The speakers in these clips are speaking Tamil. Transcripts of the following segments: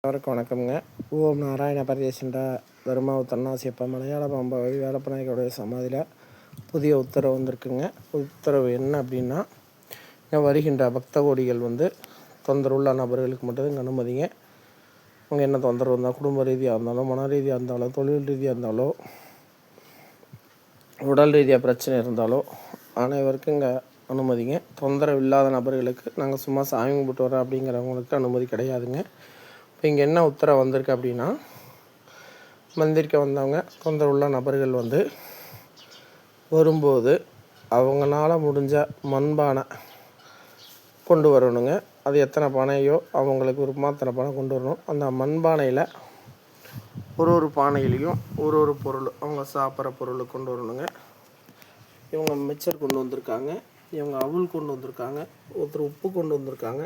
அவருக்கு வணக்கம்ங்க. ஓம் நாராயண பரதேசின்ற தர்மாவு தன்னாசியப்ப மலையாள பாம்பாவை வேலப்பநாயகருடைய சமாதியில் புதிய உத்தரவு வந்திருக்குங்க. உத்தரவு என்ன அப்படின்னா, வருகின்ற பக்த கோடிகள் தொந்தரவுள்ள நபர்களுக்கு மட்டும் இங்கே அனுமதிங்க. அவங்க என்ன தொந்தரவு இருந்தால், குடும்ப ரீதியாக இருந்தாலும், மன ரீதியாக இருந்தாலும், தொழில் ரீதியாக இருந்தாலோ, உடல் ரீதியாக பிரச்சனை இருந்தாலோ அனைவருக்கும் இங்கே அனுமதிங்க. தொந்தரவு இல்லாத நபர்களுக்கு நாங்கள் சும்மா சாமி கும்பிட்டு வரோம் அப்படிங்கிறவங்களுக்கு அனுமதி கிடையாதுங்க. இப்போ இங்கே என்ன உத்தரவு வந்திருக்கு அப்படின்னா, மந்திரிக்க வந்தவங்க தொந்தரவுள்ள நபர்கள் வரும்போது அவங்களால முடிஞ்ச மண்பானை கொண்டு வரணுங்க. அது எத்தனை பானையோ அவங்களுக்கு விருப்பமாக அத்தனை பானை கொண்டு வரணும். அந்த மண்பானையில் ஒரு பானையிலையும் ஒரு பொருள் அவங்க சாப்பிட்ற பொருள் கொண்டு வரணுங்க. இவங்க மிச்சர் கொண்டு வந்திருக்காங்க, இவங்க அவுள் கொண்டு வந்திருக்காங்க, ஒருத்தர் உப்பு கொண்டு வந்திருக்காங்க,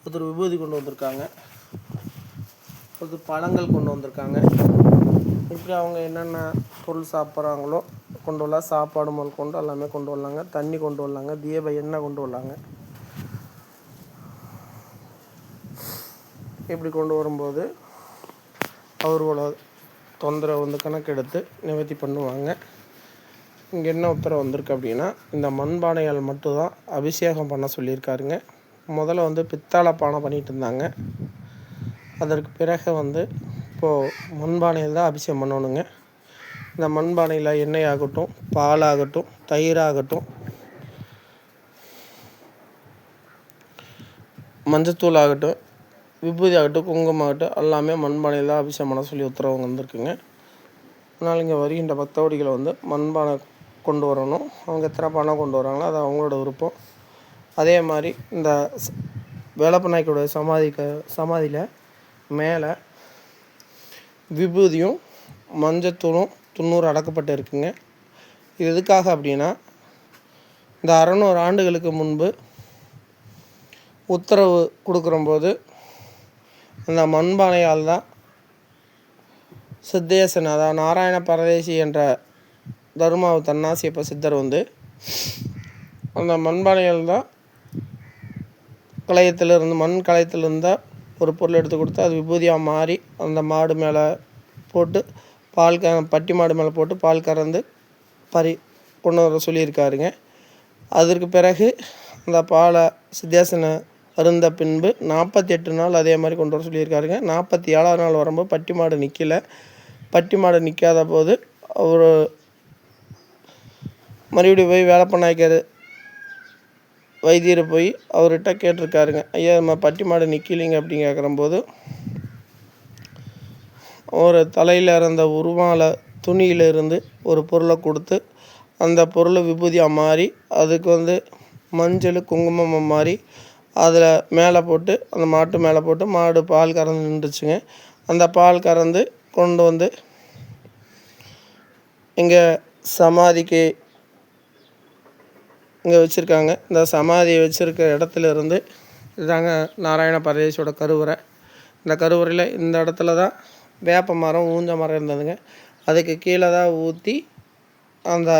ஒருத்தர் விபூதி கொண்டு வந்திருக்காங்க, ஒருத்தர் பழங்கள் கொண்டு வந்திருக்காங்க. இப்படி அவங்க என்னென்ன பொருள் சாப்பிட்றாங்களோ கொண்டு வரலாம். சாப்பாடு முதல் கொண்டு எல்லாமே கொண்டு வரலாங்க. தண்ணி கொண்டு வரலாங்க. தீப எண்ணெய் கொண்டு வரலாங்க. இப்படி கொண்டு வரும்போது அவர்களோட தொந்தரவு கணக்கெடுத்து நிவர்த்தி பண்ணுவாங்க. இங்கே என்ன உத்தரவு வந்திருக்கு அப்படின்னா, இந்த மண்பானையால் மட்டும்தான் அபிஷேகம் பண்ண சொல்லியிருக்காருங்க. முதல்ல பித்தளை பானை பண்ணிகிட்டு இருந்தாங்க. அதற்கு பிறகு இப்போது மண்பானையில் தான் அபிஷேகம் பண்ணணுங்க. இந்த மண்பானையில் எண்ணெய் ஆகட்டும், பாலாகட்டும், தயிராகட்டும், மஞ்சத்தூள் ஆகட்டும், விபூதி ஆகட்டும், குங்குமம் ஆகட்டும், எல்லாமே மண்பானையில் தான் அபிஷேகம் பண்ண சொல்லி உத்தரவு வந்திருக்குங்க. அதனால் இங்கே வருகின்ற பக்தவடிகளை மண்பானை கொண்டு வரணும். அவங்க எத்தனை பானை கொண்டு வராங்களோ அது அவங்களோட விருப்பம். அதே மாதிரி இந்த வேலப்பநாயக்கருடைய சமாதியில் மேலே விபூதியும் மஞ்சத்தூளும் 90 அடக்கப்பட்டு இருக்குங்க. இது எதுக்காக அப்படின்னா, இந்த 600 ஆண்டுகளுக்கு முன்பு உத்தரவு கொடுக்குறம்போது அந்த மண்பானையால் தான் சித்தேசன், அதாவது நாராயண பரதேசி என்ற தர்மாவு தன்னாசியப்ப சித்தர் அந்த மண்பானையால் தான் மண் கலையத்திலிருந்து ஒரு பொருள் எடுத்து கொடுத்து அது விபூதியாக மாறி அந்த மாடு மேலே போட்டு பட்டி மாடு மேலே போட்டு பால் கறந்து கொண்டு வர சொல்லியிருக்காருங்க. அதற்கு பிறகு அந்த பாலை சித்தேசனை அருந்த பின்பு 48 நாள் அதே மாதிரி கொண்டு வர சொல்லியிருக்காருங்க. 47ஆவது நாள் வரும்போது பட்டி மாடு நிற்கலை. பட்டி மாடு நிற்காத போது அவர் மறுபடியும் போய் வேலப்பநாயக்கர் வைத்தியரை போய் அவர்கிட்ட கேட்டிருக்காருங்க. ஐயா, நம்ம பட்டி மாடு நிற்கலிங்க அப்படின்னு கேட்குறம்போது ஒரு தலையில் இருந்த உருமால துணியிலிருந்து ஒரு பொருளை கொடுத்து அந்த பொருளை விபூதியாக மாறி அதுக்கு மஞ்சள் குங்குமம் மாறி அதில் மேலே போட்டு அந்த மாட்டு மேலே போட்டு மாடு பால் கறந்து நின்றுச்சுங்க. அந்த பால் கறந்து கொண்டு இங்கே சமாதிக்கு இங்கே வச்சுருக்காங்க. இந்த சமாதியை வச்சுருக்க இடத்துல இருந்து இதுதாங்க நாராயண பரதேசியோட கருவறை. இந்த கருவறையில் இந்த இடத்துல தான் வேப்ப மரம் ஊஞ்ச மரம் இருந்ததுங்க. அதுக்கு கீழே தான் ஊற்றி அந்த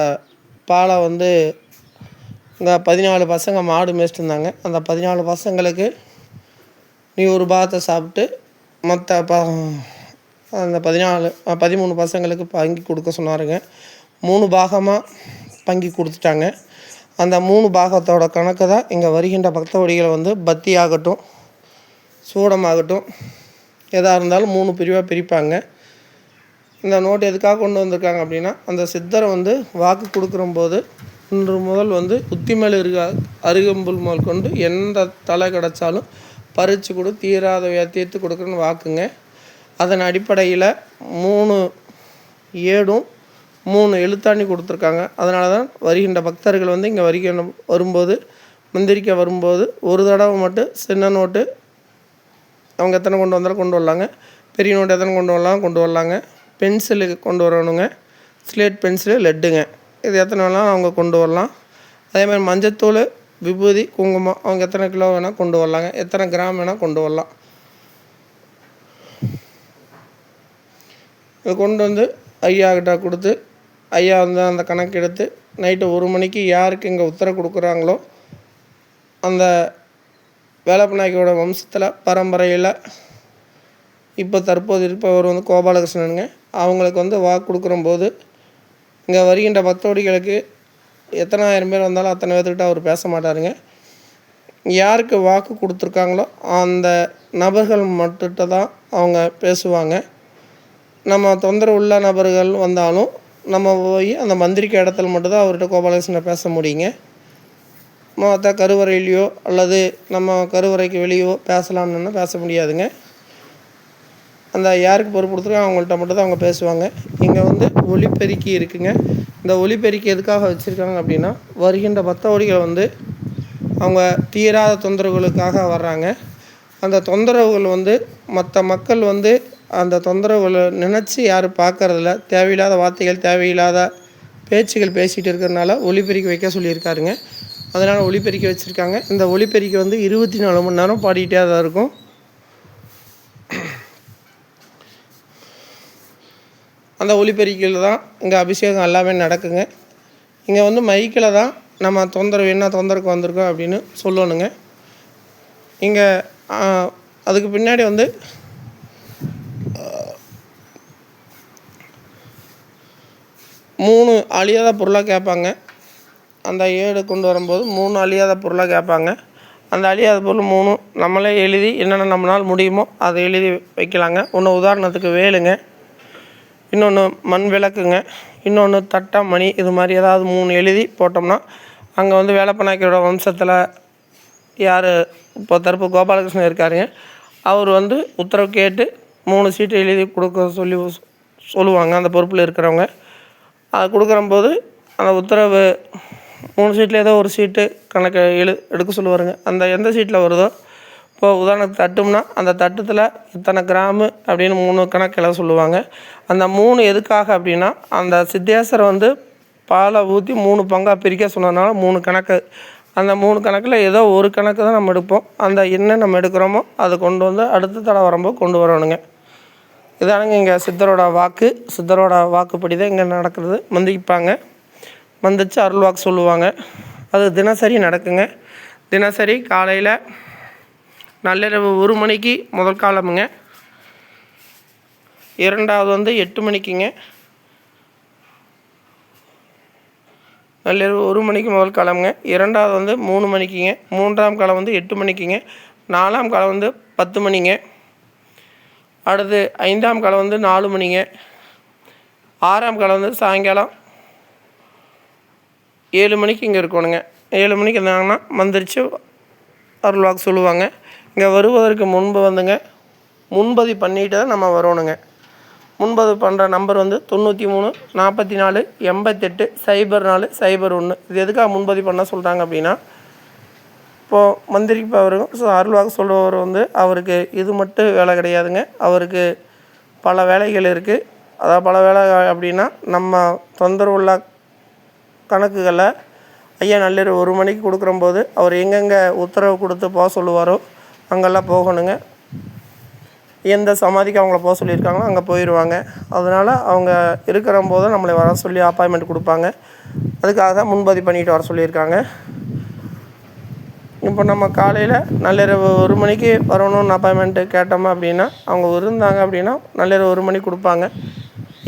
பாலை இங்கே 14 பசங்க மாடு மேய்ச்சிட்டு இருந்தாங்க. அந்த 14 பசங்களுக்கு நீ ஒரு பாகத்தை சாப்பிட்டு மற்ற அந்த 13 பசங்களுக்கு பங்கி கொடுக்க சொன்னாருங்க. 3 பாகமாக பங்கி கொடுத்துட்டாங்க. அந்த 3 பாகத்தோட கணக்கு தான் இங்கே வருகின்ற பக்தவடிகளை பத்தி ஆகட்டும், சூடமாகட்டும், எதாக இருந்தாலும் 3 பிரிவாக பிரிப்பாங்க. இந்த நோட்டு எதுக்காக கொண்டு வந்திருக்காங்க அப்படின்னா, அந்த சித்தரை வாக்கு கொடுக்குறம்போது இன்று முதல் உத்தி மேல் அருகம்புல் முதல் கொண்டு எந்த தலை கிடச்சாலும் பறித்து கொடு, தீராத தீர்த்து கொடுக்குறன்னு வாக்குங்க. அதன் அடிப்படையில் 3 ஏடும் 3 எழுத்தாணி கொடுத்துருக்காங்க. அதனால தான் வருகின்ற பக்தர்கள் இங்கே வரும்போது மந்திரிக்க வரும்போது ஒரு தடவை மட்டும் சின்ன நோட்டு அவங்க எத்தனை கொண்டு வந்தாலும் கொண்டு வரலாங்க. பெரிய நோட்டு எத்தனை கொண்டு வரலாங்க. பென்சிலு கொண்டு வரணுங்க. ஸ்லேட் பென்சிலு, லெட்டுங்க, இது எத்தனை வேணாலும் அவங்க கொண்டு வரலாம். அதே மாதிரி மஞ்சத்தூள், விபூதி, குங்குமம் அவங்க எத்தனை கிலோ வேணால் கொண்டு வரலாங்க. எத்தனை கிராம் வேணால் கொண்டு வரலாம். இது கொண்டு ஐயா கிட்ட கொடுத்து ஐயா அந்த கணக்கு எடுத்து நைட்டு 1 மணிக்கு யாருக்கு இங்கே உத்தரவு கொடுக்குறாங்களோ அந்த வேலப்ப நாயக்கரோட வம்சத்தில் பரம்பரையில் இப்போ தற்போது இருப்பவர் வந்து கோபாலகிருஷ்ணனுங்க. அவங்களுக்கு வந்து வாக்கு கொடுக்குறம்போது இங்கே வருகின்ற பக்தோடிகளுக்கு எத்தனை ஆயிரம் பேர் வந்தாலும் அத்தனை பேர்த்துக்கிட்ட அவர் பேச மாட்டாருங்க. யாருக்கு வாக்கு கொடுத்துருக்காங்களோ அந்த நபர்கள் மட்டுகிட்ட தான் அவங்க பேசுவாங்க. நம்ம தொந்தரவு உள்ள நபர்கள் வந்தாலும் நம்ம போய் அந்த மந்திரிக்க இடத்துல மட்டும்தான் அவர்கிட்ட கோபாலகிருஷ்ணனை பேச முடியுங்க. மற்ற கருவறையிலையோ அல்லது நம்ம கருவறைக்கு வெளியோ பேசலாம்னு பேச முடியாதுங்க. அந்த யாருக்கு பொறுப்பு கொடுத்துருக்கோ அவங்கள்ட்ட மட்டும் தான் அவங்க பேசுவாங்க. இங்கே வந்து ஒலிபெருக்கி இருக்குங்க. இந்த ஒலிபெருக்கி எதுக்காக வச்சுருக்காங்க அப்படின்னா, வருகின்ற பக்தோடிகள் வந்து அவங்க தீராத தொந்தரவுகளுக்காக வர்றாங்க. அந்த தொந்தரவுகள் வந்து மற்ற மக்கள் வந்து அந்த தொந்தரவுகளை நினச்சி யாரும் பார்க்கறதில்ல. தேவையில்லாத வார்த்தைகள், தேவையில்லாத பேச்சுகள் பேசிகிட்டு இருக்கிறதுனால ஒலிபெருக்கி வைக்க சொல்லியிருக்காருங்க. அதனால் ஒலிபெருக்கி வச்சுருக்காங்க. இந்த ஒலிபெருக்கி வந்து 24 மணி நேரம் பாடிக்கிட்டே தான் இருக்கும். அந்த ஒலிபெருக்கியில் தான் இங்கே அபிஷேகம் எல்லாமே நடக்குங்க. இங்கே வந்து மைக்கில் தான் நம்ம தொந்தரவு என்ன தொந்தரவுக்கு வந்திருக்கோம் அப்படின்னு சொல்லணுங்க. இங்கே அதுக்கு பின்னாடி வந்து 3 அழியாத பொருளாக கேட்பாங்க. அந்த ஏடு கொண்டு வரும்போது 3 அழியாத பொருளாக கேட்பாங்க. அந்த அழியாத பொருள் 3 நம்மளே எழுதி என்னென்ன நம்மளால் முடியுமோ அதை எழுதி வைக்கலாங்க. ஒன்று உதாரணத்துக்கு வேலுங்க, இன்னொன்று மண் விளக்குங்க, இன்னொன்று தட்டம் மணி, இது மாதிரி ஏதாவது 3 எழுதி போட்டோம்னா அங்கே வந்து வேலப்ப நாயக்கரோட வம்சத்தில் யார் இப்போ தரப்பு கோபாலகிருஷ்ணன் இருக்காருங்க, அவர் வந்து உத்தரவு கேட்டு 3 சீட்டு எழுதி கொடுக்க சொல்லுவாங்க அந்த பொறுப்பில் இருக்கிறவங்க. அது கொடுக்குறம்போது அந்த உத்தரவு 3 சீட்டில் ஏதோ ஒரு சீட்டு கணக்கு எடுக்க சொல்லுவாருங்க. அந்த எந்த சீட்டில் வருதோ, இப்போது உதாரணத்துக்கு தட்டும்னா அந்த தட்டத்தில் இத்தனை கிராமு அப்படின்னு 3 கணக்கு எழுத சொல்லுவாங்க. அந்த 3 எதுக்காக அப்படின்னா, அந்த சித்தேஸ்வரை வந்து பாலை ஊற்றி 3 பங்காக பிரிக்க சொன்னதுனால 3 கணக்கு. அந்த 3 கணக்கில் ஏதோ ஒரு கணக்கு தான் நம்ம எடுப்போம். அந்த என்ன நம்ம எடுக்கிறோமோ அதை கொண்டு வந்து அடுத்த தடவை வரும்போது கொண்டு வரணுங்க. இதானுங்க இங்கே சித்தரோட வாக்கு. சித்தரோட வாக்குப்படி தான் இங்கே நடக்கிறது. மந்திரிப்பாங்க, மந்திரிச்சு அருள் வாக்கு சொல்லுவாங்க. அது தினசரி நடக்குங்க. தினசரி காலையில் நள்ளிரவு 1 மணிக்கு முதல் காலமுங்க, 2வது வந்து 8 மணிக்குங்க, நள்ளிரவு 1 மணிக்கு முதல் காலமுங்க, 2வது வந்து 3 மணிக்குங்க, 3ஆம் காலம் வந்து 8 மணிக்குங்க, 4ஆம் காலம் வந்து 10 மணிங்க, அடுத்து 5ஆம் காலம் வந்து 4 மணிங்க, 6ஆம் காலம் வந்து சாயங்காலம் 7 மணிக்கு இங்கே இருக்கணுங்க. 7 மணிக்கு இருந்தாங்கன்னா மந்திரிச்சு அருள் வாக்கு சொல்லுவாங்க. இங்கே வருவதற்கு முன்பு வந்துங்க முன்பதிவு பண்ணிட்டு தான் நம்ம வரணுங்க. முன்பதிவு பண்ணுற நம்பர் வந்து 93 44 88 04 01. இது எதுக்காக முன்பதிவு பண்ண சொல்கிறாங்க அப்படின்னா, இப்போது மந்திரிப்பவரும் அருள் வாக்கு சொல்லுபவர் வந்து அவருக்கு இது மட்டும் வேலை கிடையாதுங்க. அவருக்கு பல வேலைகள் இருக்குது. அதாவது பல வேலை அப்படின்னா, நம்ம தொந்தரவுள்ள கணக்குகளை ஐயா நள்ளிரவு 1 மணிக்கு கொடுக்குறம்போது அவர் எங்கெங்கே உத்தரவு கொடுத்து போக சொல்லுவாரோ அங்கெல்லாம் போகணுங்க. எந்த சமாதிக்கு அவங்கள போக சொல்லியிருக்காங்களோ அங்கே போயிடுவாங்க. அதனால் அவங்க இருக்கிறம்போது நம்மளை வர சொல்லி அப்பாயின்மெண்ட் கொடுப்பாங்க. அதுக்காக தான் முன்பதிவு பண்ணிட்டு வர சொல்லியிருக்காங்க. இப்போ நம்ம காலையில் நள்ளிரவு 1 மணிக்கு வரணும்னு அப்பாயின்மெண்ட்டு கேட்டோமா அப்படின்னா, அவங்க இருந்தாங்க அப்படின்னா நள்ளிரவு 1 மணிக்கு கொடுப்பாங்க.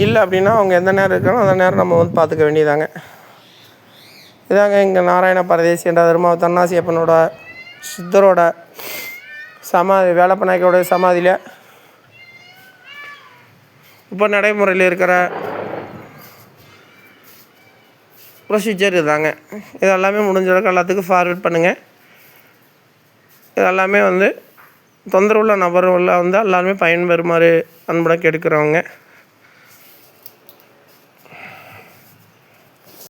இல்லை அப்படின்னா அவங்க எந்த நேரம் இருக்காங்களோ அந்த நேரம் நம்ம வந்து பார்த்துக்க வேண்டியதாங்க. இதாங்க இங்கே நாராயண பரதேசி என்ற தர்ம தன்னாசியப்பனோட சித்தரோட சமாதி, வேலப்ப நாயக்கரோட சமாதியில் இப்போ நடைமுறையில் இருக்கிற ப்ரொசீஜர் இதாங்க. இதெல்லாமே முடிஞ்ச அளவுக்கு எல்லாத்துக்கும் ஃபார்வேர்ட் பண்ணுங்கள். இதெல்லாமே வந்து தொந்தரவுள்ள நபர்கள் வந்து எல்லாருமே பயன்பெறுமாறு அன்புடன் கேட்குறவங்க.